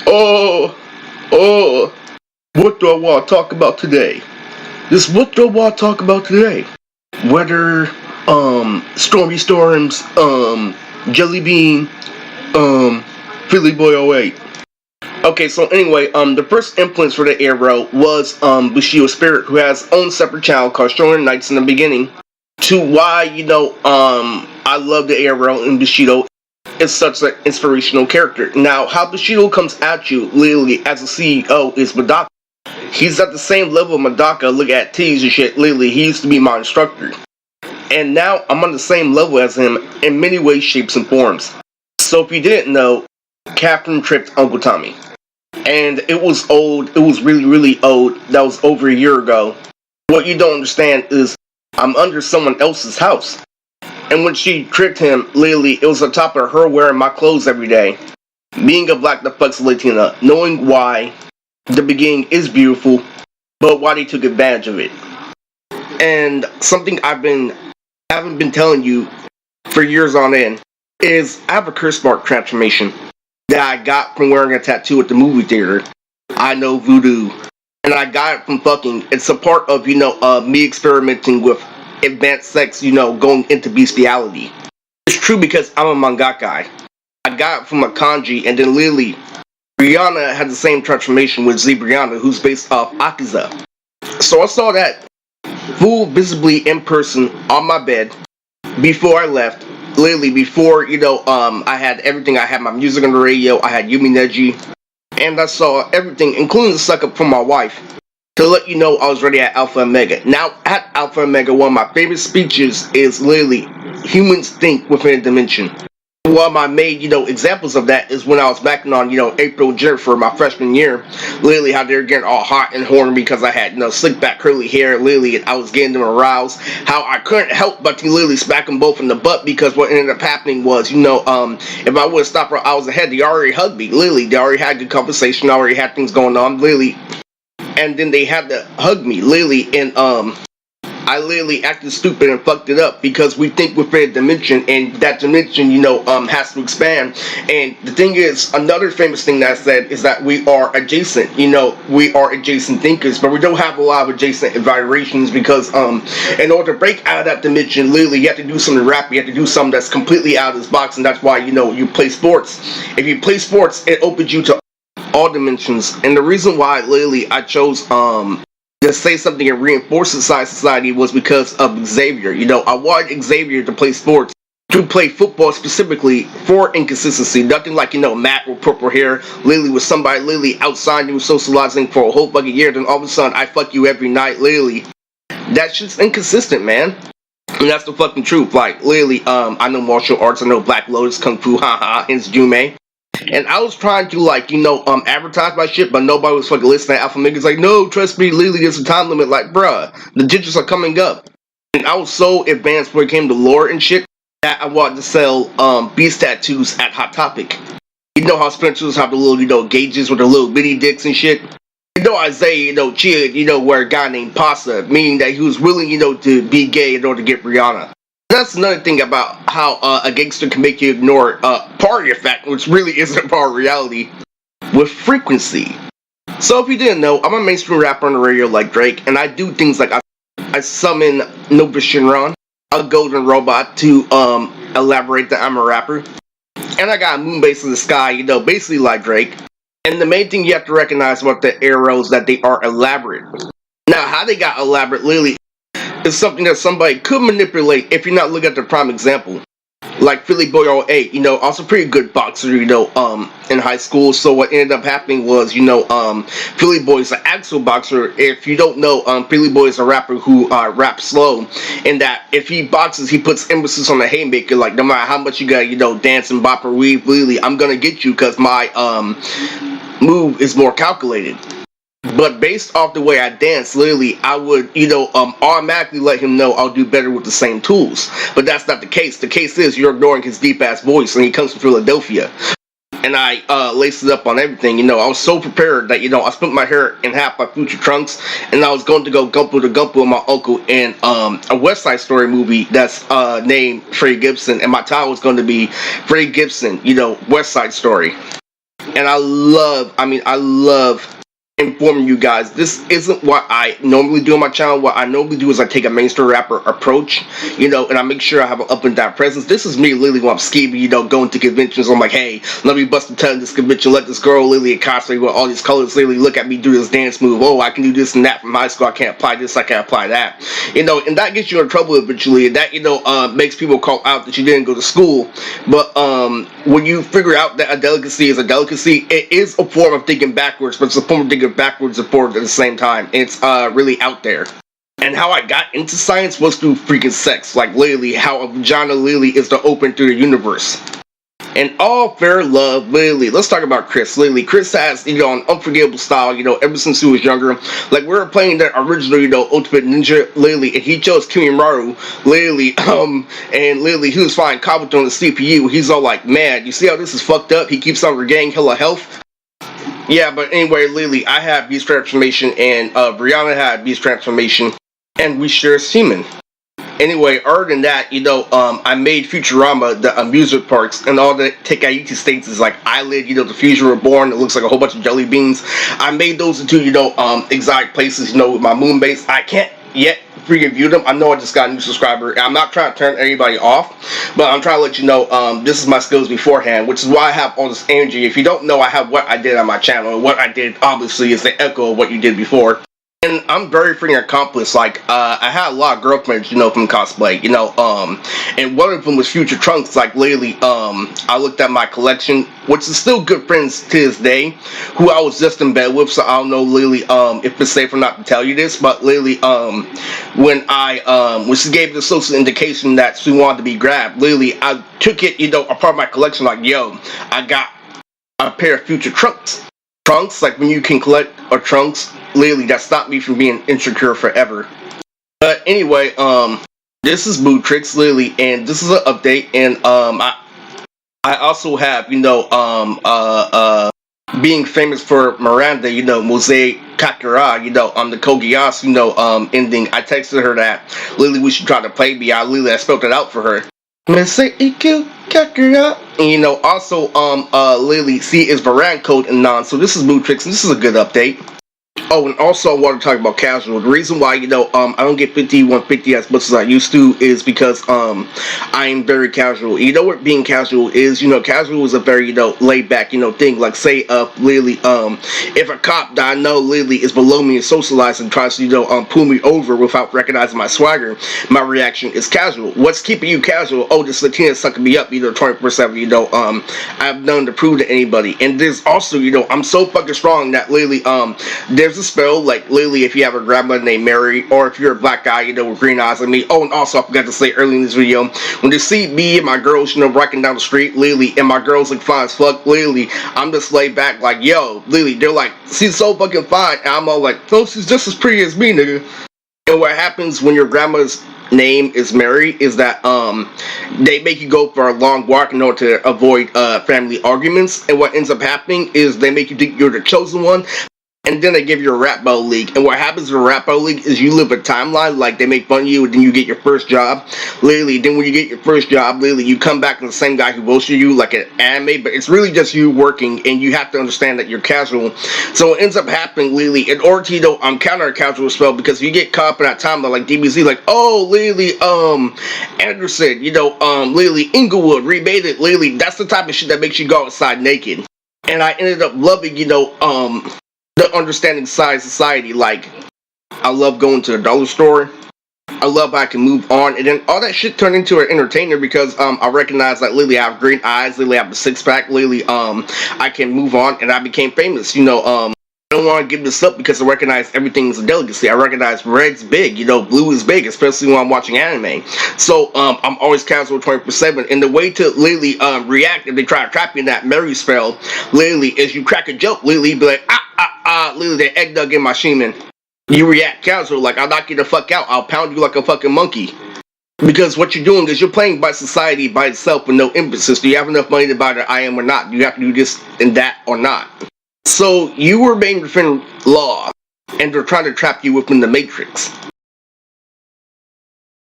Oh, oh, what do I want to talk about today? What do I want to talk about today? Weather, stormy storms, jelly bean, um, Philly Boy '08. Okay, so anyway, the first influence for the arrow was Bushido Spirit, who has his own separate channel called Stronger Nights in the beginning. To why I love the arrow and Bushido is such an inspirational character. Now, how Bushido comes at you literally as a CEO is Medaka. He's at the same level of Medaka. Look at T's and shit. Literally, he used to be my instructor, and now I'm on the same level as him in many ways, shapes, and forms. So if you didn't know, Captain tripped Uncle Tommy. And it was old. It was really, really old. That was over a year ago. What you don't understand is I'm under someone else's house. And when she tricked him, literally, it was on top of her wearing my clothes every day. Being a black the fuck's Latina, knowing why the beginning is beautiful, but why they took advantage of it. And something haven't been telling you for years on end is I have a curse mark transformation that I got from wearing a tattoo at the movie theater. I know voodoo. And I got it from it's a part of, me experimenting with advanced sex, going into bestiality. It's true because I'm a manga guy. I got it from a kanji, and then Lily, Brianna had the same transformation with Z Brianna, who's based off Akiza. So I saw that full visibly in person on my bed before I left. Literally before, I had everything. I had my music on the radio, I had Yumi Neji, and I saw everything, including the suck up from my wife, to let you know I was ready at Alpha and Omega. Now, at Alpha and Omega, one of my favorite speeches is literally, humans think within a dimension. One of my main, examples of that is when I was backing on, April and Jennifer my freshman year. Literally, how they were getting all hot and horny because I had, slick back curly hair. Literally, and I was getting them aroused. How I couldn't help but to literally smack them both in the butt because what ended up happening was, if I would have stopped her hours ahead, they already hugged me. Literally, they already had good conversation, already had things going on. Literally, and then they had to hug me. Literally, and I literally acted stupid and fucked it up because we think within a dimension, and that dimension, has to expand. And the thing is, another famous thing that I said is that we are adjacent. We are adjacent thinkers, but we don't have a lot of adjacent vibrations because, in order to break out of that dimension, literally, you have to do something rap. You have to do something that's completely out of this box, and that's why, you play sports. If you play sports, it opens you to all dimensions. And the reason why, literally, I chose, to say something and reinforce society was because of Xavier. I wanted Xavier to play sports, to play football specifically for inconsistency. Nothing like, Matt with purple hair, Lily with somebody literally outside you socializing for a whole fucking year, then all of a sudden I fuck you every night, literally. That shit's inconsistent, man. And that's the fucking truth. Like, literally, I know martial arts, I know Black Lotus, Kung Fu, haha, hence Jume. And I was trying to, advertise my shit, but nobody was fucking listening. Alpha Mega's like, no, trust me, literally, there's a time limit. Like, bruh, the digits are coming up. And I was so advanced when it came to lore and shit that I wanted to sell, beast tattoos at Hot Topic. You know how Spencer's have the little, gauges with the little bitty dicks and shit? Isaiah, Chia, where a guy named Pasta, meaning that he was willing, to be gay in order to get Rihanna. That's another thing about how a gangster can make you ignore part of your fact, which really isn't part of reality, with frequency. So if you didn't know, I'm a mainstream rapper on the radio like Drake, and I do things like I summon Nova Shinran, a golden robot, to elaborate that I'm a rapper. And I got a moon base in the sky, basically like Drake. And the main thing you have to recognize about the arrows that they are elaborate. Now, how they got elaborate, literally, is something that somebody could manipulate if you're not looking at the prime example. Like Philly Boy '08, also pretty good boxer, in high school. So what ended up happening was, Philly Boy's an actual boxer. If you don't know, Philly Boy is a rapper who raps slow, in that if he boxes, he puts emphasis on the haymaker. Like, no matter how much you got, dance and bop or weave, really, I'm gonna get you because my move is more calculated. But based off the way I dance, literally, I would, automatically let him know I'll do better with the same tools. But that's not the case. The case is you're ignoring his deep-ass voice, and he comes from Philadelphia. And I laced it up on everything, I was so prepared that, I split my hair in half by Future Trunks, and I was going to go gumpo to gumpo with my uncle in a West Side Story movie that's named Freddie Gibson, and my title was going to be Freddie Gibson, West Side Story. And I love informing you guys. This isn't what I normally do on my channel. What I normally do is I take a mainstream rapper approach, and I make sure I have an up and down presence. This is me literally when I'm skeevy, going to conventions. I'm like, hey, let me bust a tongue at this convention. Let this girl literally in cosplay with all these colors literally look at me do this dance move. Oh, I can do this and that from high school. I can't apply this. I can't apply that. And that gets you in trouble eventually. And that makes people call out that you didn't go to school. But when you figure out that a delicacy is a delicacy, it is a form of thinking backwards, but it's a form of thinking backwards and forward at the same time. It's really out there. And how I got into science was through freaking sex. Like, literally, how a vagina literally is the open to the universe. And all fair love, literally. Let's talk about Chris. Literally, Chris has, an unforgettable style, ever since he was younger. Like, we were playing the original, Ultimate Ninja, literally, and he chose Kimimaru, literally, and literally, he was flying Kabuto on the CPU. He's all like, man, you see how this is fucked up? He keeps on regaining hella health. Yeah, but anyway, literally, I had Beast Transformation, and Brianna had Beast Transformation, and we share semen. Anyway, other than that, I made Futurama, the amusement parks, and all the Tenkaichi states is like Island, the Fusion Reborn, it looks like a whole bunch of jelly beans. I made those into, exotic places, with my moon base. I can't yet review them. I know I just got a new subscriber. I'm not trying to turn anybody off, but I'm trying to let you know, this is my skills beforehand, which is why I have all this energy. If you don't know, I have what I did on my channel, and what I did, obviously, is the echo of what you did before. And I'm very freaking accomplished. Like, I had a lot of girlfriends, from cosplay, and one of them was Future Trunks. Like, literally, I looked at my collection, which is still good friends to this day, who I was just in bed with, so I don't know, literally, if it's safe or not to tell you this, but literally, when she gave the social indication that she wanted to be grabbed, literally, I took it, a part of my collection, like, yo, I got a pair of Future Trunks. Trunks, like when you can collect a Trunks, literally, that stopped me from being insecure forever. But anyway, this is Moodtrix, literally, and this is an update, and I also have, being famous for Miranda, Mosaic Kakura, on the Kogias, ending. I texted her that literally we should try to play me. I spelled it out for her. Mosaic Kakura. And also Lily C is Varan code and non. So this is Moodtrix, and this is a good update. Oh, and also I want to talk about casual. The reason why, I don't get 5150 as much as I used to is because, I am very casual. You know what being casual is? Casual is a very, laid back, thing. Like, say, literally, if a cop that I know literally is below me and socialized and tries to, pull me over without recognizing my swagger, my reaction is casual. What's keeping you casual? Oh, this Latina sucking me up, 24/7, I have none to prove to anybody. And there's also, I'm so fucking strong that literally, there's a spell, like, literally, if you have a grandmother named Mary, or if you're a black guy, with green eyes like me. Oh, and also, I forgot to say early in this video, when they see me and my girls, walking down the street, literally, and my girls look fine as fuck, literally, I'm just laid back, like, yo, literally, they're like, she's so fucking fine, and I'm all like, no, she's just as pretty as me, nigga. And what happens when your grandma's name is Mary is that they make you go for a long walk in order to avoid family arguments, and what ends up happening is they make you think you're the chosen one. And then they give you a rap battle league. And what happens in a rap battle league is you live a timeline. Like, they make fun of you, and then you get your first job. Literally, then when you get your first job, literally, you come back to the same guy who roasted you, like an anime. But it's really just you working, and you have to understand that you're casual. So what ends up happening, literally, in order to, counter a casual spell, because if you get caught up in that timeline, like DBZ, like, oh, literally, Anderson, literally, Inglewood, remade it, literally, that's the type of shit that makes you go outside naked. And I ended up loving, the understanding side society. Like, I love going to the dollar store. I love how I can move on, and then all that shit turned into an entertainer because I recognize that literally I have green eyes, literally I have a six-pack, literally I can move on, and I became famous. I don't want to give this up because I recognize everything's a delicacy. I recognize red's big, blue is big, especially when I'm watching anime. So I'm always casual 24/7, and the way to literally react if they try to trap you in that Mary spell, literally, is you crack a joke, literally be like, literally, they eggnog in my shemen. You react casual, like, I'll knock you the fuck out, I'll pound you like a fucking monkey. Because what you're doing is you're playing by society by itself with no emphasis. Do you have enough money to buy the I am or not? Do you have to do this and that or not? So you were being within law, and they're trying to trap you within the Matrix.